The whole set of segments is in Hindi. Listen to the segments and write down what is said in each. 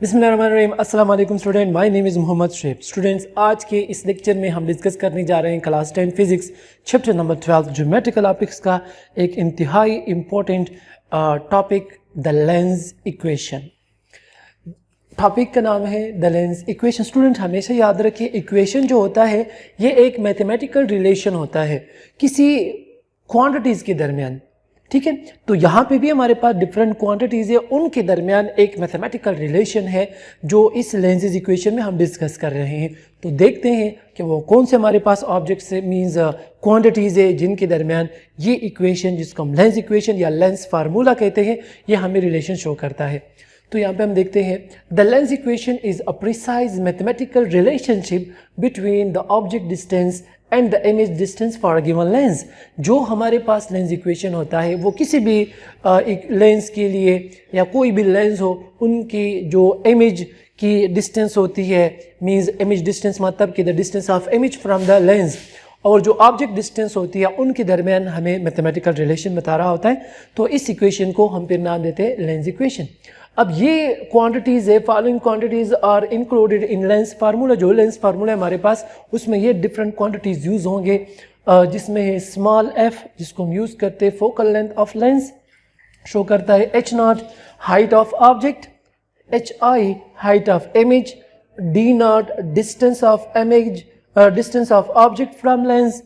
बिस्मिल्लाहिर्रहमानिर्रहीम। अस्सलाम वालेकुम student, my name is Mohammed Shoaib. Students, आज के इस लेक्चर में हम डिस्कस करने जा रहे हैं class 10 physics chapter number 12 geometrical optics का एक इंतहाई important topic, the lens equation. Topic का नाम है द लेंस इक्वेशन। स्टूडेंट हमेशा याद रखें, इक्वेशन जो होता है ये एक मैथमेटिकल रिलेशन होता है किसी क्वांटिटीज़ के दरमियान, ठीक है। तो यहाँ पे भी हमारे पास डिफरेंट क्वांटिटीज़ है, उनके दरमियान एक मैथमेटिकल रिलेशन है जो इस लेंसेज इक्वेशन में हम डिस्कस कर रहे हैं। तो देखते हैं कि वो कौन से हमारे पास ऑब्जेक्ट्स मींस क्वांटिटीज़ है जिनके दरमियान ये इक्वेशन, जिसको हम लेंस इक्वेशन या लेंस फार्मूला कहते हैं, ये हमें रिलेशन शो करता है। तो यहाँ पे हम देखते हैं the lens equation is a precise mathematical relationship between the object distance and the image distance for a given lens. जो हमारे पास लेंस इक्वेशन होता है वो किसी भी एक लेंस के लिए या कोई भी लेंस हो, उनकी जो इमेज की डिस्टेंस होती है, मींस इमेज डिस्टेंस मतलब कि the distance of image from the lens, और जो ऑब्जेक्ट डिस्टेंस होती है उनके दरमियान हमें मैथमेटिकल रिलेशन बता रहा होता है। तो इस इक्वेशन को हम फिर नाम देते हैं लेंस इक्वेशन। अब ये क्वांटिटीज़ है, following quantities are included in lens formula. जो लेंस फार्मूला है हमारे पास, उसमें ये डिफरेंट क्वांटिटीज़ यूज़ होंगे, जिसमें है स्मॉल एफ, जिसको हम यूज़ करते हैं focal length of lens, show करता है h naught height of object, h i height of image, d naught distance of image distance of object from lens,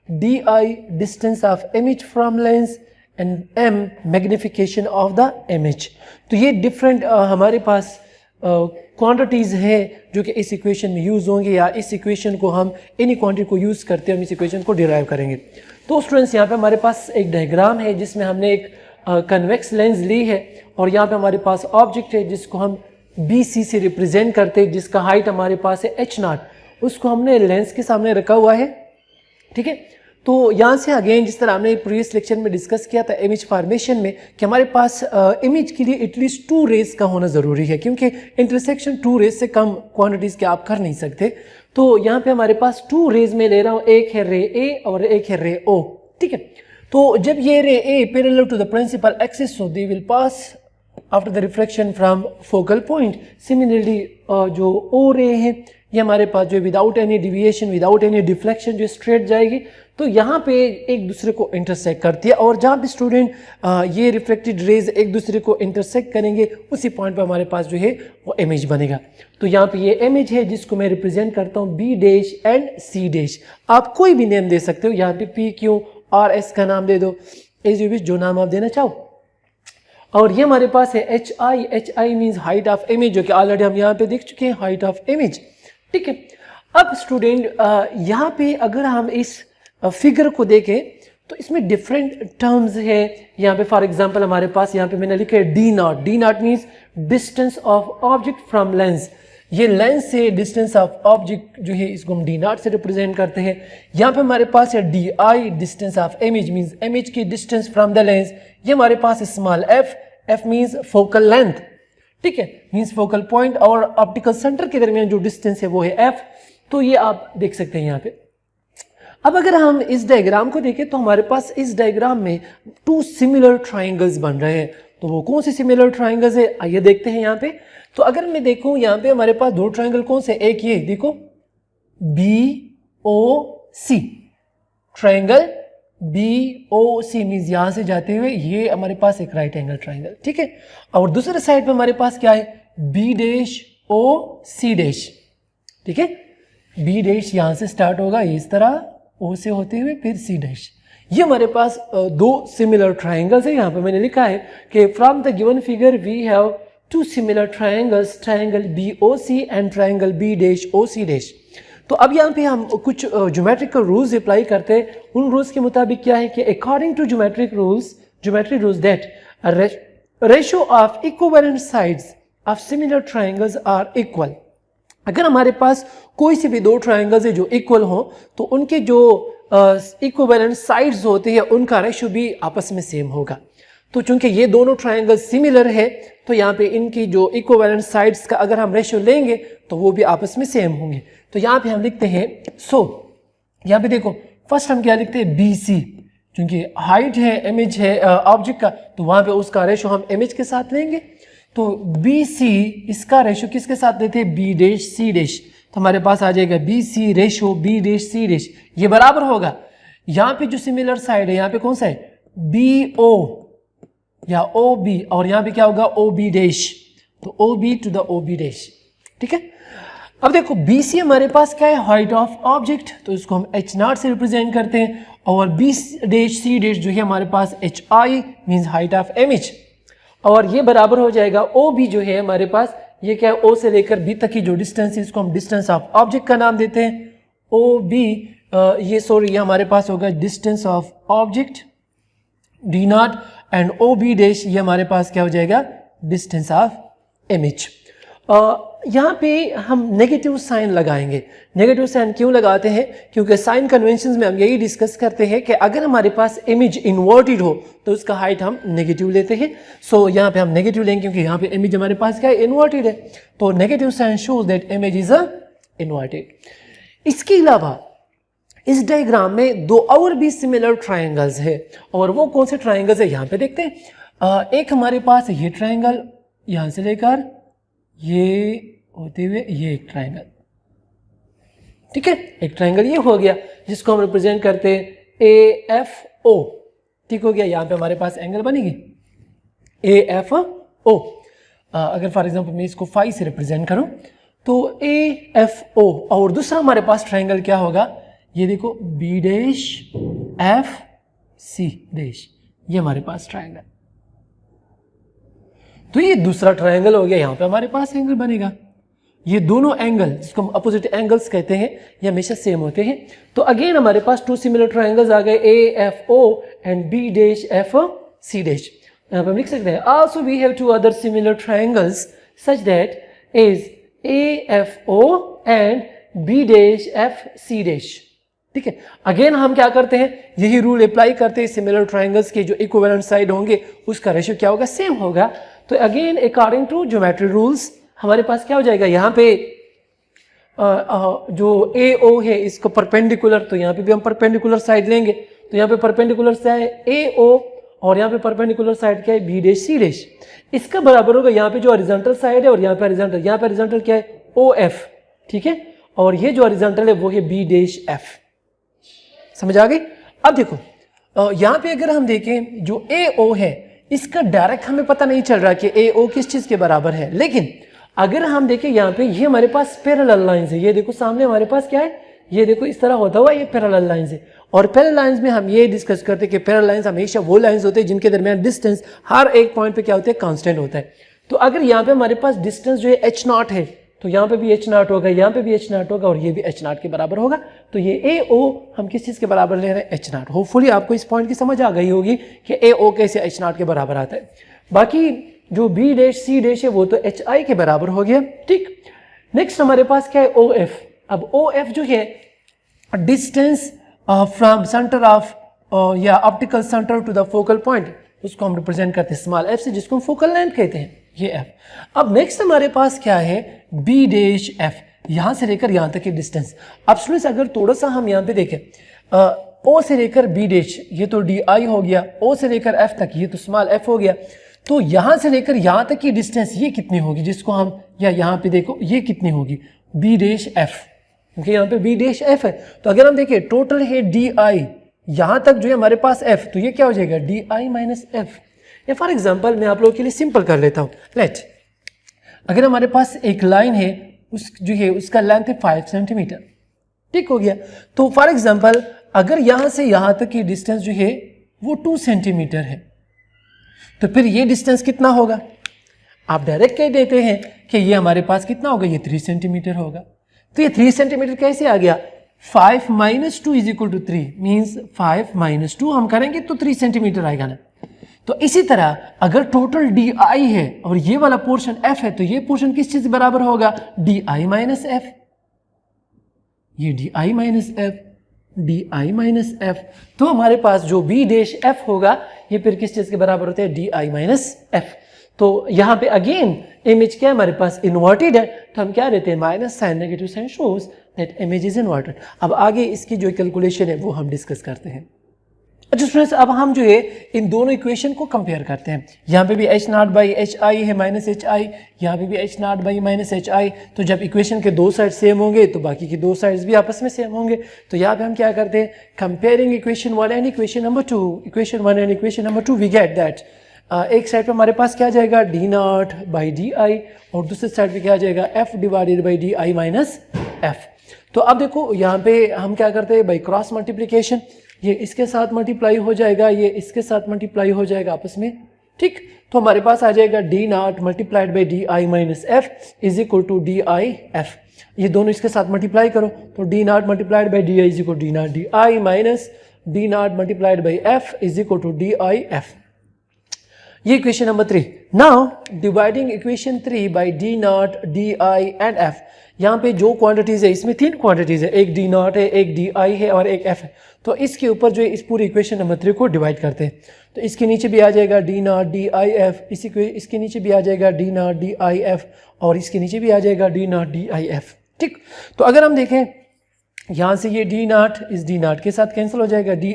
d i distance of image from lens, and m magnification of the image. तो ये डिफरेंट हमारे पास क्वांटिटीज़ हैं जो कि इस इक्वेशन में यूज़ होंगे, या इस इक्वेशन को हम इन्हीं क्वांटिटी को यूज़ करते हैं हम इस इक्वेशन को डिराइव करेंगे। तो स्टूडेंट्स, यहाँ पे हमारे पास एक डायग्राम है जिसमें हमने एक कन्वेक्स लेंस ली है, और यहाँ पे हमारे पास ऑब्जेक्ट है जिसको हम बी सी से रिप्रेजेंट करते हैं, जिसका हाइट हमारे पास है एच नॉट। उसको हमने लेंस के सामने रखा हुआ है, ठीक है। तो यहाँ से अगेन जिस तरह हमने प्रीवियस लेक्चर में डिस्कस किया था इमेज फॉर्मेशन में, कि हमारे पास इमेज के लिए एटलीस्ट 2 रेज का होना ज़रूरी है, क्योंकि इंटरसेक्शन 2 रेज से कम क्वांटिटीज़ के आप कर नहीं सकते। तो यहाँ पे हमारे पास 2 रेज में ले रहा हूँ, एक है रे ए और एक है रे ओ, ठीक है। तो जब ये ray a parallel to the principal axis, so they will pass after the reflection from focal point. Similarly जो ओ रे है ये हमारे पास जो without any deviation, without any deflection जो स्ट्रेट जाएगी, तो यहाँ पे एक दूसरे को इंटरसेक्ट करती है, और जहाँ पे स्टूडेंट ये रिफ्लेक्टेड रेज एक दूसरे को इंटरसेक्ट करेंगे, उसी पॉइंट पे हमारे पास जो है वो इमेज बनेगा। तो यहाँ पे ये इमेज है जिसको मैं रिप्रेजेंट करता हूँ B dash and C dash. आप कोई भी नेम दे सकते हो, यहाँ पे पी क्यू आर एस का नाम दे दो, एज यू विश, जो नाम आप देना चाहो। और ये हमारे पास है H I. H I means height of image, जो कि ऑलरेडी हम यहाँ पे देख चुके हैं, हाइट ऑफ इमेज, ठीक है। अब स्टूडेंट यहाँ पे अगर हम इस फिगर को देखें तो इसमें डिफरेंट टर्म्स है। यहाँ पे फॉर एग्जांपल हमारे पास यहाँ पे मैंने लिखा है D naught. D not means distance of object from lens. ये लेंस से डिस्टेंस ऑफ ऑब्जेक्ट जो है इसको हम डी नॉट से रिप्रेजेंट करते हैं। यहाँ पे हमारे पास है D i, distance of image means image की डिस्टेंस फ्रॉम द लेंस। ये हमारे पास है small F. F means focal length, ठीक है, मीन्स फोकल पॉइंट और ऑप्टिकल सेंटर के दरमियान जो डिस्टेंस है वो है एफ। तो ये आप देख सकते हैं यहाँ पे। अब अगर हम इस डायग्राम को देखें तो हमारे पास इस डायग्राम में 2 सिमिलर ट्राइंगल्स बन रहे हैं। तो वो कौन से सिमिलर ट्राइंगल्स है, आइए देखते हैं यहाँ पे। तो अगर मैं देखूं यहाँ पे हमारे पास 2 ट्राइंगल कौन से, एक ये देखो B O C, triangle B O C means यहाँ से जाते हुए ये हमारे पास एक राइट एंगल ट्राइंगल, ठीक है। और दूसरे साइड पे हमारे पास क्या है, B dash O C dash, ठीक है। बी डैश यहाँ से स्टार्ट होगा इस तरह, ओ से होते हुए फिर सी डैश। ये हमारे पास 2 सिमिलर ट्राइंगल्स है। यहाँ पे मैंने लिखा है कि from the given figure we have 2 similar triangles, triangle B O C and triangle B dash O C dash. तो अब यहाँ पे हम कुछ ज्योमेट्रिकल रूल्स अप्लाई करते हैं। उन रूल्स के मुताबिक क्या है कि according to geometric rules that ratio of equivalent sides of similar triangles are equal. अगर हमारे पास कोई से भी 2 ट्राइंगल्स है जो इक्वल हो, तो उनके जो इक्विवेलेंट साइड्स होते हैं उनका रेशियो भी आपस में सेम होगा। तो चूंकि ये दोनों ट्राइंगल सिमिलर है, तो यहाँ पे इनकी जो इक्विवेलेंट साइड्स का अगर हम रेशियो लेंगे तो वो भी आपस में सेम होंगे। तो यहाँ पे हम लिखते हैं, यहाँ पे देखो फर्स्ट हम क्या लिखते हैं, बी सी, क्योंकि हाइट है इमेज है ऑब्जेक्ट का, तो वहाँ पे उसका रेशियो हम इमेज के साथ लेंगे। तो बी सी इसका रेशो किसके साथ देते हैं, बी डैश सी डैश, तो हमारे पास आ जाएगा B C ratio B dash C dash, ये बराबर होगा यहाँ पे जो सिमिलर साइड है यहाँ पे कौन सा है, बी ओ या ओ बी, और यहाँ पे क्या होगा ओ बी डैश, तो O B to the O B dash, ठीक है। अब देखो बी सी हमारे पास क्या है, हाइट ऑफ ऑब्जेक्ट, तो इसको हम एच नॉट से रिप्रेजेंट करते हैं, और बी डैश सी डैश जो है हमारे पास H I means height of image, और ये बराबर हो जाएगा ओ बी जो है हमारे पास, ये क्या है, ओ से लेकर बी तक की जो डिस्टेंस है इसको हम डिस्टेंस ऑफ ऑब्जेक्ट का नाम देते हैं, ओ बी ये हमारे पास होगा distance of object d naught, and O B dash ये हमारे पास क्या हो जाएगा, डिस्टेंस ऑफ इमेज। यहाँ पे हम नेगेटिव साइन लगाएंगे। नेगेटिव साइन क्यों लगाते हैं, क्योंकि साइन कन्वेंशन में हम यही डिस्कस करते हैं कि अगर हमारे पास इमेज इन्वर्टेड हो तो उसका हाइट हम नेगेटिव लेते हैं। सो यहाँ पे हम नेगेटिव लेंगे क्योंकि यहाँ पे इमेज हमारे पास क्या है, इन्वर्टेड है, तो negative sign shows that image is inverted. इसके अलावा इस डायग्राम में दो और भी सिमिलर ट्राइंगल्स है, और वो कौन से ट्राइंगल्स है यहाँ पे देखते हैं। एक हमारे पास ये ट्राइंगल यहाँ से लेकर ये होते हुए ये एक ट्राइंगल, ठीक है, एक ट्राइंगल ये हो गया जिसको हम रिप्रेजेंट करते हैं ए एफ ओ, ठीक हो गया। यहाँ पे हमारे पास एंगल बनेगी ए एफ ओ। अगर फॉर एग्जांपल मैं इसको फाई से रिप्रेजेंट करूं तो ए एफ ओ, और दूसरा हमारे पास ट्राइंगल क्या होगा, ये देखो B dash F C dash, ये हमारे पास ट्राइंगल, तो ये दूसरा ट्राइंगल हो गया। यहाँ पे हमारे पास एंगल बनेगा, ये दोनों एंगल जिसको हम अपोजिट एंगल्स कहते हैं ये हमेशा सेम होते हैं। तो अगेन हमारे पास टू सिमिलर ट्राइंगल्स आ गए, A F O and B dash F C dash. यहाँ पे हम लिख सकते हैं also we have two other similar triangles such that is A F O and B dash F C dash, ठीक है। अगेन हम क्या करते हैं, यही रूल अप्लाई करते हैं, सिमिलर ट्राइंगल्स के जो इक्विवेलेंट साइड होंगे उसका रेशियो क्या होगा, सेम होगा। तो again according to geometry rules हमारे पास क्या हो जाएगा, यहाँ पे जो ए ओ है इसको परपेंडिकुलर, तो यहाँ पे भी हम परपेंडिकुलर साइड लेंगे, तो यहाँ पे परपेंडिकुलर साइड ए ओ और यहाँ पे परपेंडिकुलर साइड क्या है, बी डैश सी डैश, इसका बराबर होगा यहाँ पे जो हॉरिजॉन्टल साइड है और यहाँ पे हॉरिजॉन्टल, यहाँ पे हॉरिजॉन्टल क्या है ओ एफ, ठीक है, और ये जो हॉरिजॉन्टल है वो है बी डैश एफ। समझ आ गई। अब देखो यहाँ पे अगर हम देखें जो ए ओ है इसका डायरेक्ट हमें पता नहीं चल रहा कि ए ओ किस चीज के बराबर है, लेकिन अगर हम देखें यहाँ पे ये हमारे पास पैरेलल लाइंस है, ये देखो सामने हमारे पास क्या है, ये देखो इस तरह होता हुआ ये पैरेलल लाइंस है, और पैरेलल लाइंस में हम ये डिस्कस करते हैं कि पैरेलल लाइंस हमेशा वो लाइंस होते हैं जिनके दरमियान डिस्टेंस हर एक पॉइंट पे क्या होते हैं, कांस्टेंट होता है। तो अगर यहाँ पे हमारे पास डिस्टेंस जो है एच नॉट है तो यहाँ पे भी एच नॉट होगा, यहाँ पे भी एच नॉट होगा, और ये भी एच नॉट के बराबर होगा। तो ये ए ओ हम किस चीज के बराबर ले रहे हैं, एच नॉट। होपफुली आपको इस पॉइंट की समझ आ गई होगी कि ए ओ कैसे एच नॉट के बराबर आता है। बाकी जो बी डैश सी डैश है वो तो एच आई के बराबर हो गया, ठीक। नेक्स्ट हमारे पास क्या है, ओ एफ। अब ओ एफ जो है डिस्टेंस फ्रॉम सेंटर ऑफ या optical centre to the focal point, उसको हम रिप्रेजेंट करते हैं स्मॉल एफ से, जिसको हम फोकल लेंथ कहते हैं, ये एफ। अब नेक्स्ट हमारे पास क्या है, बी डैश एफ, यहां से लेकर यहां तक की डिस्टेंस। अब स्टूडेंट्स अगर थोड़ा सा हम यहां पे देखें, ओ से लेकर बी डैश ये तो डी आई हो गया, ओ से लेकर एफ तक ये तो स्मॉल एफ हो गया, तो यहां से लेकर यहां तक की डिस्टेंस ये कितनी होगी, जिसको हम, या यहां पे देखो ये कितनी होगी, बी डैश एफ, क्योंकि यहाँ पे बी डैश एफ है। तो अगर हम देखें टोटल है डी आई, यहां तक जो है हमारे पास एफ, तो ये क्या हो जाएगा डी आई माइनस एफ। या फॉर एग्जाम्पल मैं आप लोगों के लिए सिंपल कर लेता हूँ, लेट अगर हमारे पास एक लाइन है उस जो है उसका लेंथ है 5 सेंटीमीटर, ठीक हो गया। तो फॉर एग्जाम्पल अगर यहां से यहां तक की डिस्टेंस जो है वो 2 सेंटीमीटर है, तो फिर ये डिस्टेंस कितना होगा, आप डायरेक्ट कह देते हैं कि ये हमारे पास कितना होगा, ये 3 सेंटीमीटर होगा। तो ये 3 सेंटीमीटर कैसे आ गया, 5 minus 2 is equal to 3, means 5 minus 2 हम करेंगे तो 3 सेंटीमीटर आएगा ना। तो इसी तरह अगर टोटल डी आई है और ये वाला पोर्शन एफ है, तो ये पोर्शन किस चीज से बराबर होगा, डी आई माइनस एफ, ये D I minus F, D I minus f. तो हमारे पास जो बी डैश एफ होगा ये फिर किस चीज के बराबर होते हैं, डी आई माइनस एफ। तो यहाँ पे अगेन इमेज क्या है हमारे पास, इन्वर्टेड है, तो हम क्या रहते हैं, minus sign, negative sign shows that image is inverted. अब आगे इसकी जो कैलकुलेशन है वो हम डिस्कस करते हैं। अच्छा स्टूडेंट्स, अब हम जो है इन दोनों इक्वेशन को कंपेयर करते हैं। यहाँ पे भी H not by H I है माइनस एच आई, यहाँ पे भी H not by minus H I. तो जब इक्वेशन के दो साइड सेम होंगे तो बाकी के दो साइड्स भी आपस में सेम होंगे। तो यहाँ पे हम क्या करते हैं, comparing equation 1 and equation number 2, equation 1 and equation number 2 we get that एक साइड पे हमारे पास क्या आ जाएगा D naught by D i, और दूसरे साइड पे क्या आ जाएगा f divided by D I minus f. तो अब देखो यहाँ पे हम क्या करते हैं बाई क्रॉस मल्टीप्लीकेशन, ये इसके साथ मल्टीप्लाई हो जाएगा, ये इसके साथ मल्टीप्लाई हो जाएगा आपस में, ठीक। तो हमारे पास आ जाएगा D naught multiplied by D I minus F is equal to D I F. ये दोनों इसके साथ मल्टीप्लाई करो तो D naught multiplied by D I is equal to D naught D I minus D naught multiplied by F is equal to D I F. ये equation number 3। Now dividing equation 3 by D naught D I and F. यहाँ पे जो क्वांटिटीज है इसमें 3 क्वांटिटीज है, एक डी नॉट है, एक डी आई है और एक एफ है। तो इसके ऊपर जो है इस पूरी इक्वेशन नंबर 3 को डिवाइड करते हैं। तो इसके नीचे भी आ जाएगा D naught D I F, इसके नीचे भी आ जाएगा D naught D I F, और इसके नीचे भी आ जाएगा D naught D I F, ठीक। तो अगर हम देखें यहाँ से ये डी नॉट इस डी नॉट के साथ कैंसिल हो जाएगा, डी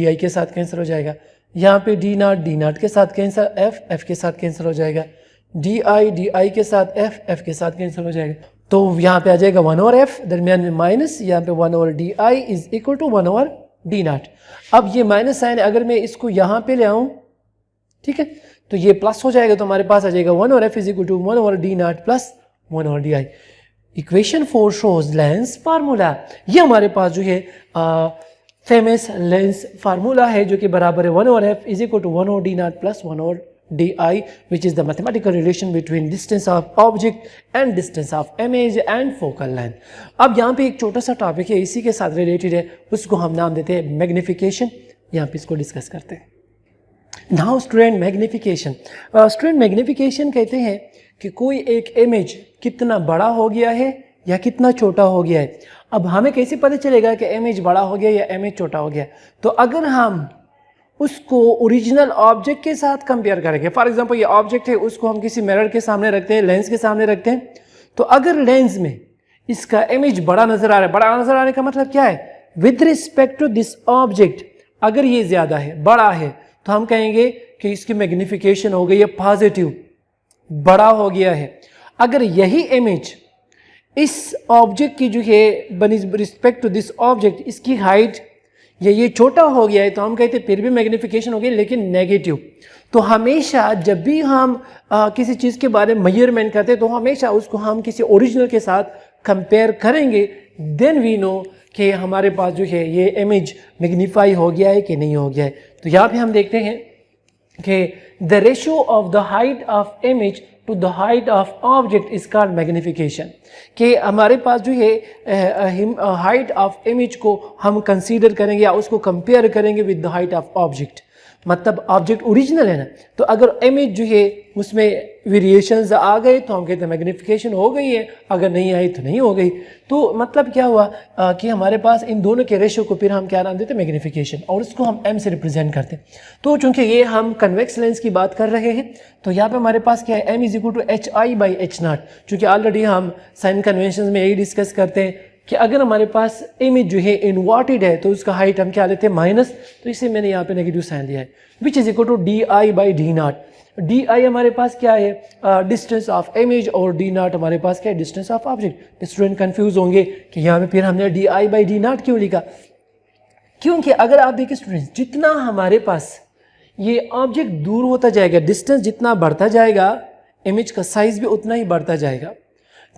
आई के साथ कैंसिल हो जाएगा, यहाँ पे डी नॉट के साथ कैंसिल, एफ के साथ कैंसिल हो जाएगा, डी आई के साथ एफ के साथ कैंसिल हो जाएगा। तो यहाँ पे आ जाएगा 1 ओवर एफ, दरमियान में माइनस, यहाँ पे 1 over d I is equal to 1 over d naught. अब ये माइनस साइन अगर मैं इसको यहाँ पे ले आऊँ, ठीक है, तो ये प्लस हो जाएगा, तो हमारे पास आ जाएगा 1 over f is equal to 1 over d naught plus 1 over d i. Equation 4 shows lens formula. ये हमारे पास जो है फेमस लेंस फार्मूला है जो कि बराबर है 1 over f is equal to 1 over d naught plus 1 over di, which is the mathematical relation between distance of object and distance of image and focal length। अब यहाँ पे एक छोटा सा टॉपिक है इसी के साथ रिलेटेड है, उसको हम नाम देते हैं मैग्निफिकेशन। यहाँ पे इसको डिस्कस करते हैं। Now student magnification, student magnification कहते हैं कि कोई एक इमेज कितना बड़ा हो गया है या कितना छोटा हो गया है। अब हमें कैसे पता चलेगा कि इमेज बड़ा हो गया या इमेज छोटा हो गया? तो अगर हम उसको ओरिजिनल ऑब्जेक्ट के साथ कंपेयर करेंगे, फॉर एग्जांपल ये ऑब्जेक्ट है, उसको हम किसी मिरर के सामने रखते हैं, लेंस के सामने रखते हैं, तो अगर लेंस में इसका इमेज बड़ा नजर आ रहा है, बड़ा नजर आने का मतलब क्या है, with respect to this object अगर ये ज्यादा है, बड़ा है, तो हम कहेंगे कि इसकी मैग्निफिकेशन हो गई है पॉजिटिव, बड़ा हो गया है। अगर यही इमेज इस ऑब्जेक्ट की जो है रिस्पेक्ट टू दिस ऑब्जेक्ट इसकी हाइट ये छोटा हो गया है, तो हम कहते हैं फिर भी मैग्निफिकेशन हो गई लेकिन नेगेटिव। तो हमेशा जब भी हम किसी चीज़ के बारे में मेजरमेंट करते हैं तो हमेशा उसको हम किसी ओरिजिनल के साथ कंपेयर करेंगे, देन वी नो कि हमारे पास जो है ये इमेज मैग्नीफाई हो गया है कि नहीं हो गया है। तो यहाँ पे हम देखते हैं कि the ratio of the height of image to the height of object is called magnification. कि हमारे पास जो है हाइट ऑफ इमेज को हम कंसीडर करेंगे या उसको कंपेयर करेंगे with the height of object, मतलब ऑब्जेक्ट ओरिजिनल है ना, तो अगर इमेज जो है उसमें वेरिएशंस आ गए तो हम कहते हैं मैग्निफिकेशन हो गई है, अगर नहीं आई तो नहीं हो गई। तो मतलब क्या हुआ कि हमारे पास इन दोनों के रेशियो को फिर हम क्या नाम देते हैं, मैग्निफिकेशन, और उसको हम m से रिप्रेजेंट करते हैं। तो चूंकि ये हम कन्वेक्स लेंस की बात कर रहे हैं तो यहाँ पे हमारे पास क्या है, m is equal to h i by h naught. चूँकि ऑलरेडी हम साइन कन्वेंशन में यही डिस्कस करते हैं कि अगर हमारे पास इमेज जो है इनवर्टेड है तो उसका हाइट हम क्या लेते हैं माइनस, तो इसे मैंने यहाँ पे नेगेटिव साइन दिया है, which is equal to D i by D naught. D i हमारे पास क्या है, डिस्टेंस ऑफ इमेज, और डी नॉट हमारे पास क्या है, distance of object. Student confuse होंगे कि यहाँ पे फिर हमने d i by D naught क्यों लिखा, क्योंकि अगर आप देखिए स्टूडेंट्स, जितना हमारे पास ये ऑब्जेक्ट दूर होता जाएगा, डिस्टेंस जितना बढ़ता जाएगा, इमेज का साइज भी उतना ही बढ़ता जाएगा।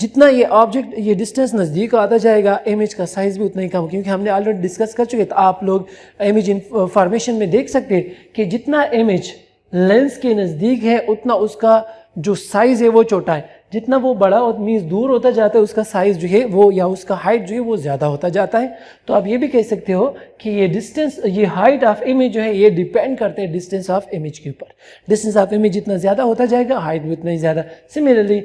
जितना ये ऑब्जेक्ट ये डिस्टेंस नज़दीक आता जाएगा, इमेज का साइज भी उतना ही कम, क्योंकि हमने ऑलरेडी डिस्कस कर चुके। तो आप लोग इमेज इंफॉर्मेशन में देख सकते हैं कि जितना इमेज लेंस के नज़दीक है उतना उसका जो साइज़ है वो छोटा है, जितना वो बड़ा और मीन्स दूर होता जाता है उसका साइज़ जो है वो या उसका हाइट जो है वो ज़्यादा होता जाता है। तो आप ये भी कह सकते हो कि ये डिस्टेंस, ये हाइट ऑफ इमेज जो है ये डिपेंड करते हैं डिस्टेंस ऑफ इमेज के ऊपर। डिस्टेंस ऑफ इमेज जितना ज़्यादा होता जाएगा, हाइट भी उतना ही ज़्यादा। सिमिलरली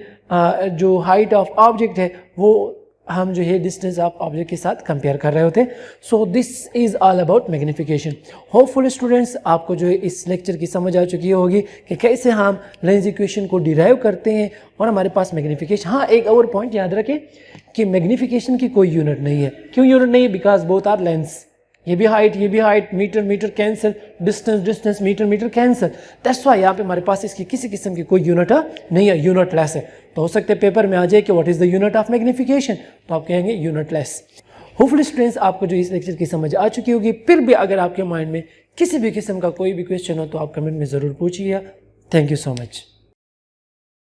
जो हाइट ऑफ ऑब्जेक्ट है वो हम जो है डिस्टेंस ऑफ ऑब्जेक्ट के साथ कंपेयर कर रहे होते हैं। So this is all about magnification. Hopeful students आपको जो है इस लेक्चर की समझ आ चुकी होगी कि कैसे हम लेंस इक्वेशन को डिराइव करते हैं और हमारे पास मैग्निफिकेशन। हाँ, एक और पॉइंट याद रखें कि मैग्निफिकेशन की कोई यूनिट नहीं है। क्यों यूनिट नहीं है? बिकॉज बोथ आर लेंस, ये भी height, metre cancel, distance metre cancel. That's why यहाँ पे हमारे पास इसकी किसी किस्म की कोई यूनिट नहीं है, यूनिटलेस है। तो हो सकता है पेपर में आ जाए कि what is the unit of magnification, तो आप कहेंगे यूनिटलेस। होपफुली स्टूडेंट्स आपको जो इस लेक्चर की समझ आ चुकी होगी। फिर भी अगर आपके माइंड में किसी भी किस्म का कोई भी क्वेश्चन हो तो आप कमेंट में ज़रूर पूछिए। Thank you so much.